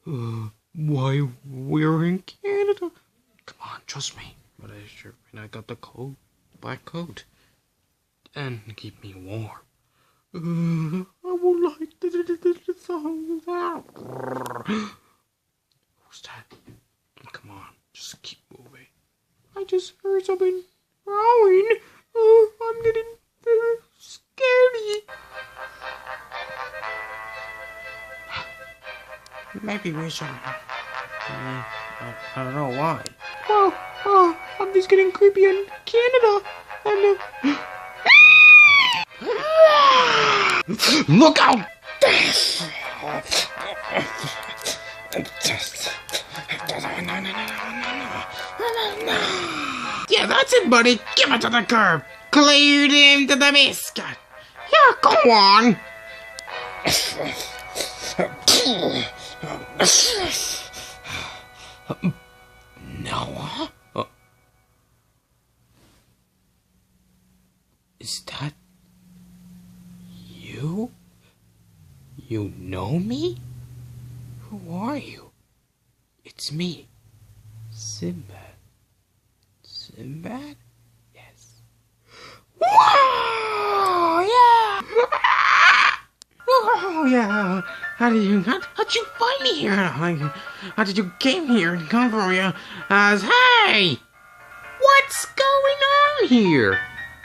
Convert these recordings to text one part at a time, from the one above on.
Why, we're in Canada. Come on, trust me. But I got the black coat. And keep me warm. I would like the song out. Who's that? Come on, just keep moving. I just heard something growling. I'm getting scary. Maybe we should. I don't know why. Well, I'm just getting creepy in Canada, and look out! Yeah, that's it, buddy. Give it to the curb. Cleared him to the biscuit. Yeah, go on. Noah? Is that you? You know me? Who are you? It's me, Simbad. Simbad? Yes. Whoa! Yeah! Oh, yeah. How'd you find me here? How did you came here and come for me as, hey! What's going on here?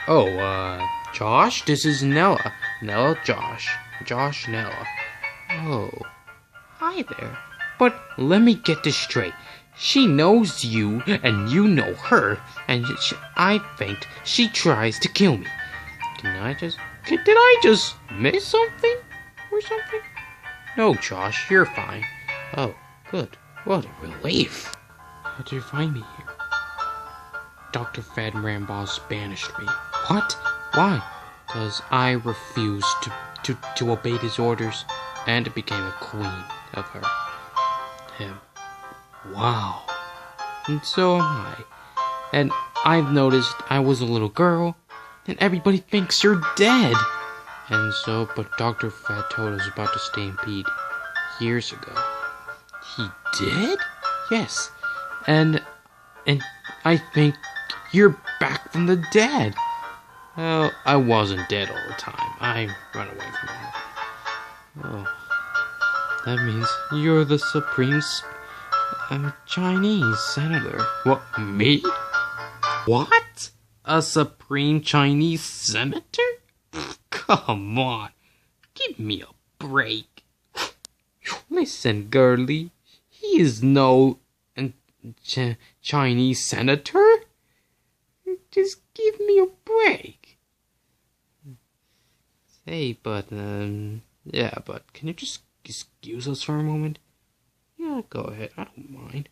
Oh, Josh, this is Nella. Nella, Josh. Josh, Nella. Oh, hi there. But let me get this straight. She knows you, and you know her, and I think she tries to kill me. Did I just miss something? Or something? No, Josh, you're fine. Oh, good. What a relief. How did you find me here? Dr. Fedremboss banished me. What? Why? Because I refused to obey his orders and became a queen of him. Wow. And so am I. And I've noticed I was a little girl, and everybody thinks you're dead. And so, but Dr. Fed told us about the stampede years ago. He did? Yes. And I think you're back from the dead. Well, I wasn't dead all the time. I ran away from home. Oh, that means you're the supreme Chinese senator. What, me? What? A supreme Chinese senator? Come on, give me a break. Listen, girlie, he is no Chinese senator. Just give me a break. Hey, but, yeah, but can you just excuse us for a moment? Yeah, go ahead, I don't mind.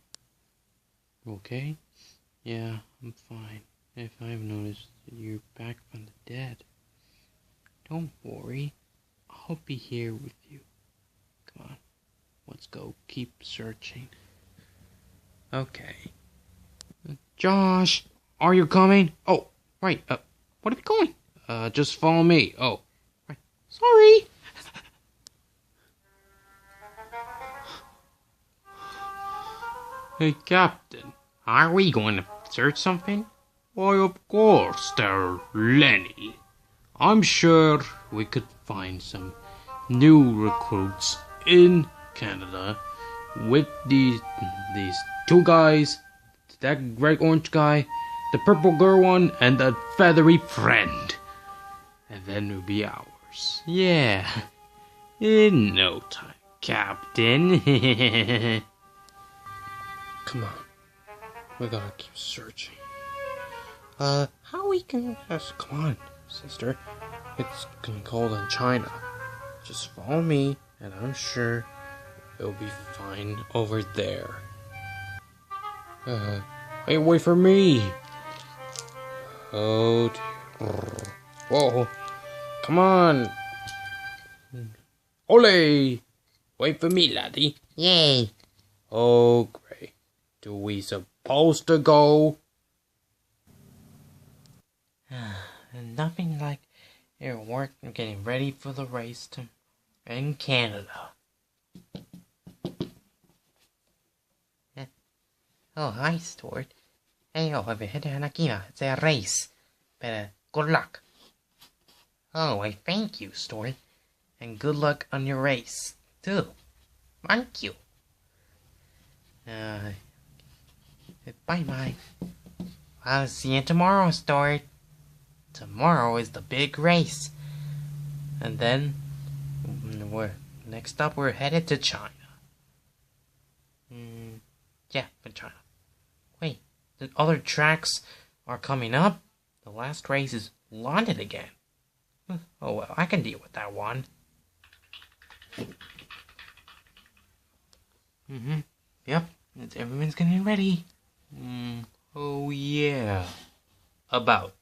Okay? Yeah, I'm fine. If I've noticed that you're back from the dead. Don't worry, I'll be here with you. Come on, let's go keep searching. Okay. Josh, are you coming? Oh, right, what are we going? Just follow me. Oh, right. Sorry. Hey, Captain, are we going to search something? Why, of course, there, Lenny. I'm sure we could find some new recruits in Canada with these two guys, that red orange guy, the purple girl one, and that feathery friend. And then it'll be ours. Yeah, in no time, Captain. Come on, we gotta keep searching. How we can just come on, sister. It's gonna be cold in China. Just follow me, and I'm sure it'll be fine over there. Wait for me. Oh dear. Whoa. Come on. Ole! Wait for me, laddie. Yay. Oh, great. Do we supposed to go? Nothing like your work getting ready for the race in Canada. Oh, hi, Stuart. Hey, it's a race. But good luck. Oh, I thank you, Stuart. And good luck on your race, too. Thank you. Bye-bye. I'll see you tomorrow, Stuart. Tomorrow is the big race. And then, next up, we're headed to China. Yeah, for China. Wait, the other tracks are coming up? The last race is London again. Oh well, I can deal with that one. Yep, everyone's getting ready. Oh yeah. About